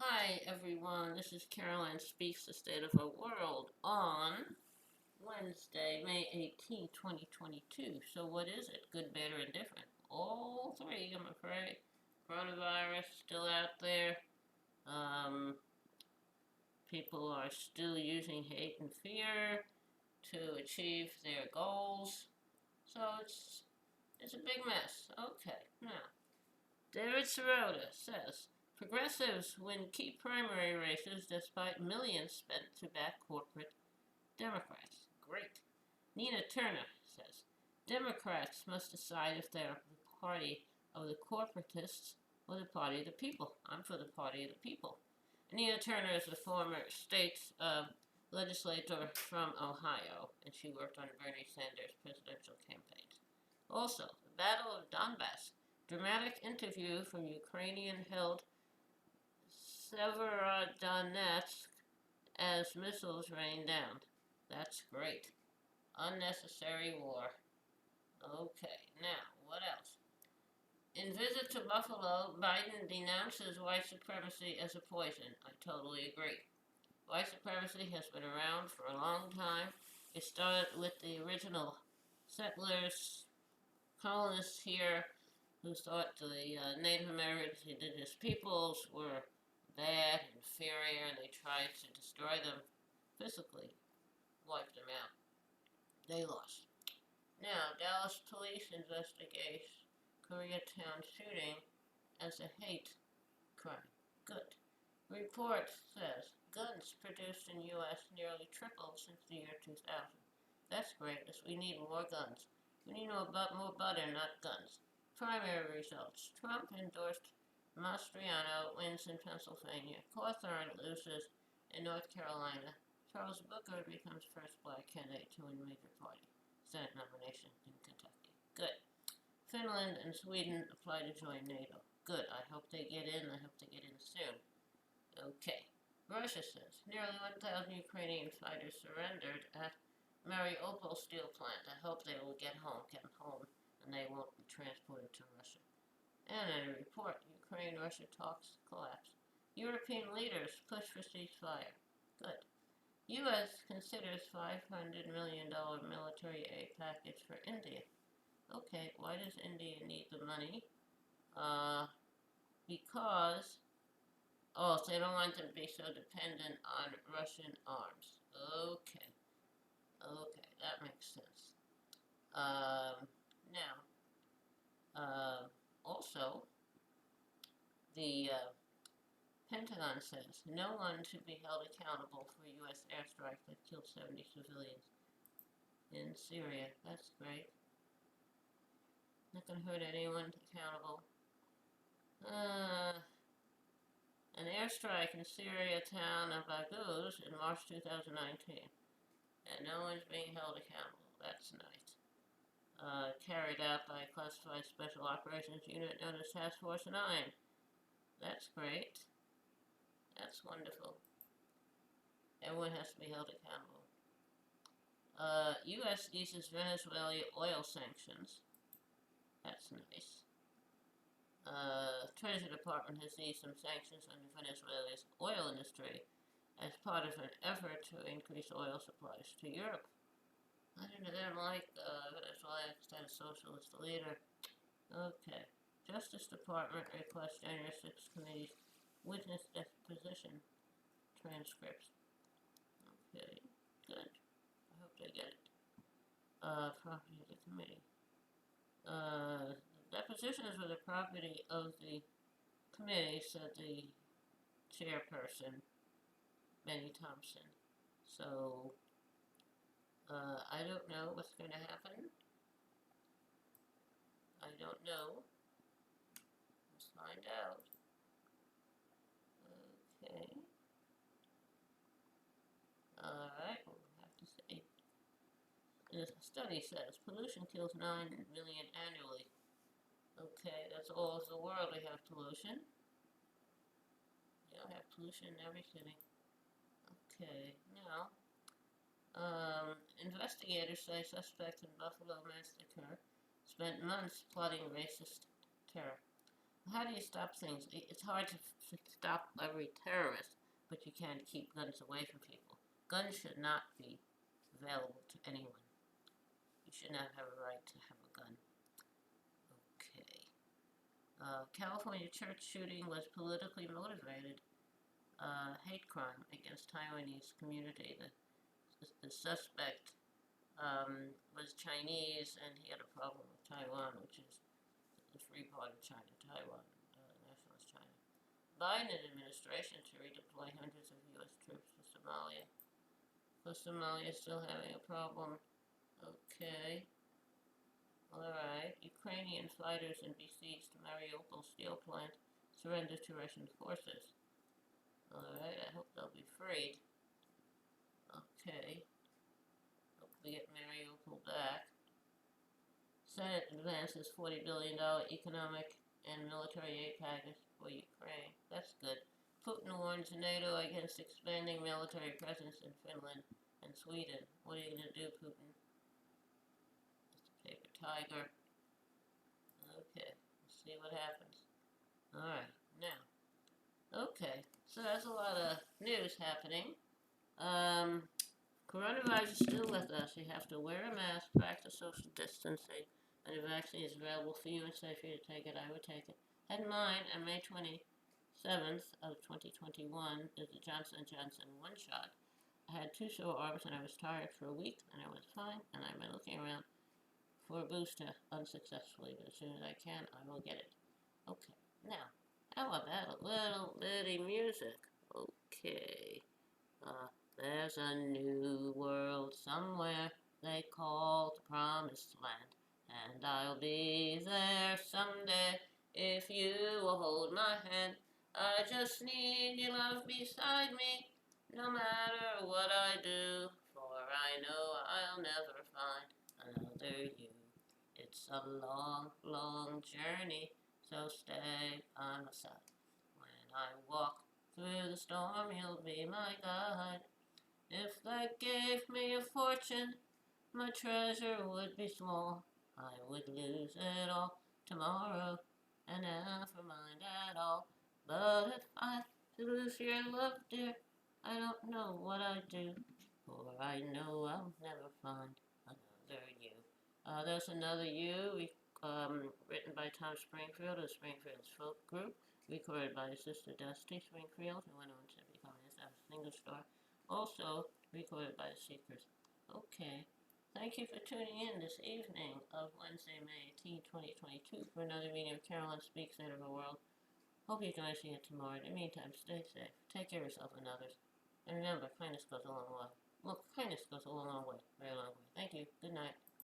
Hi everyone, this is Caroline Speaks the State of the World on Wednesday, May 18, 2022. So what is it? Good, bad, or indifferent? All three, I'm afraid. Coronavirus still out there. Um, People are still using hate and fear to achieve their goals. So it's a big mess. Okay, now David Sirota says, progressives win key primary races despite millions spent to back corporate Democrats. Great. Nina Turner says, Democrats must decide if they're the party of the corporatists or the party of the people. I'm for the party of the people. Nina Turner is a former state legislator from Ohio, and she worked on Bernie Sanders' presidential campaigns. Also, the Battle of Donbass. Dramatic interview from Ukrainian-held Severodonetsk as missiles rain down. That's great. Unnecessary war. Okay, now, what else? In visit to Buffalo, Biden denounces white supremacy as a poison. I totally agree. White supremacy has been around for a long time. It started with the original settlers, colonists here, who thought the Native Americans, indigenous peoples, were bad, inferior, and they tried to destroy them physically, wipe them out. They lost. Now, Dallas police investigates Koreatown shooting as a hate crime. Good. Report says guns produced in U.S. nearly tripled since the year 2000. That's great, as we need more guns. We need more butter, not guns. Primary results. Trump endorsed Mastriano, wins in Pennsylvania. Cawthorn loses in North Carolina. Charles Booker becomes first black candidate to win major party Senate nomination in Kentucky. Good. Finland and Sweden apply to join NATO. Good. I hope they get in. I hope they get in soon. Okay. Russia says nearly 1,000 Ukrainian fighters surrendered at Mariupol steel plant. I hope they will get home, and they won't be transported to Russia. And in a report, Ukraine-Russia talks collapse. European leaders push for ceasefire. Good. U.S. considers $500 million military aid package for India. Okay, why does India need the money? Because they don't want them to be so dependent on Russian arms. Okay, that makes sense. Now, uh, also, the Pentagon says no one to be held accountable for a U.S. airstrike that killed 70 civilians in Syria. That's great. Not going to hold anyone accountable. An airstrike in Syria town of Baghouz in March 2019, and no one's being held accountable. That's nice. Carried out by a classified special operations unit known as Task Force 9. That's great. That's wonderful. Everyone has to be held accountable. U.S. eases Venezuela oil sanctions. That's nice. Treasury Department has eased some sanctions on Venezuela's oil industry as part of an effort to increase oil supplies to Europe. I don't like Venezuela because they're a socialist leader. Okay. Justice Department requests January 6th committee's witness deposition transcripts. Okay, good. I hope they get it. Property of the committee. Depositions were the property of the committee, said the chairperson, Benny Thompson. So, I don't know what's going to happen. I don't know. Let's find out. Okay. Alright, we'll have to see. The study says pollution kills 9 million annually. Okay, that's all over the world we have pollution. You don't have pollution in every city. Okay, now, investigators say suspect in Buffalo massacre spent months plotting racist terror. How do you stop things? It's hard to stop every terrorist, but you can keep guns away from people. Guns should not be available to anyone. You should not have a right to have a gun. Okay. California church shooting was politically motivated hate crime against Taiwanese community. The suspect was Chinese, and he had a problem with Taiwan, which is the free part of China, Taiwan, nationalist China. Biden administration to redeploy hundreds of U.S. troops to Somalia. So Somalia is still having a problem. Okay. Alright. Ukrainian fighters in besieged Mariupol steel plant surrender to Russian forces. Alright, I hope they'll be freed. Okay. Hope we get Mariupol back. Senate advances $40 billion economic and military aid package for Ukraine. That's good. Putin warns NATO against expanding military presence in Finland and Sweden. What are you going to do, Putin? It's a paper tiger. Okay, let's see what happens. Alright, now. Okay, so there's a lot of news happening. Coronavirus is still with us. You have to wear a mask, practice social distancing, and the vaccine is available for you and safe for you to take it. I would take it. Had mine on May 27th of 2021 is the Johnson & Johnson one shot. I had 2 sore arms and I was tired for a week and I was fine, and I've been looking around for a booster unsuccessfully, but as soon as I can, I will get it. Okay, now, how about a little bitty music? Okay, there's a new world somewhere they call the Promised Land, and I'll be there someday if you will hold my hand. I just need your love beside me, no matter what I do, for I know I'll never find another you. It's a long, long journey, so stay by my side. When I walk through the storm, you'll be my guide. If they gave me a fortune, my treasure would be small. I would lose it all tomorrow and never mind at all. But if I lose your love, dear, I don't know what I'd do, for I know I'll never find another you. There's another you, written by Tom Springfield of Springfield's folk group, recorded by his sister Dusty Springfield, who went on to become a single star. Also recorded by the Seekers. Okay. Thank you for tuning in this evening of Wednesday, May 18, 2022 for another meeting of Carolyn Speaks Out of the World. Hope you join us again tomorrow. In the meantime, stay safe. Take care of yourself and others. And remember, kindness goes a long way. Well, kindness goes a long, long way. Very long way. Thank you. Good night.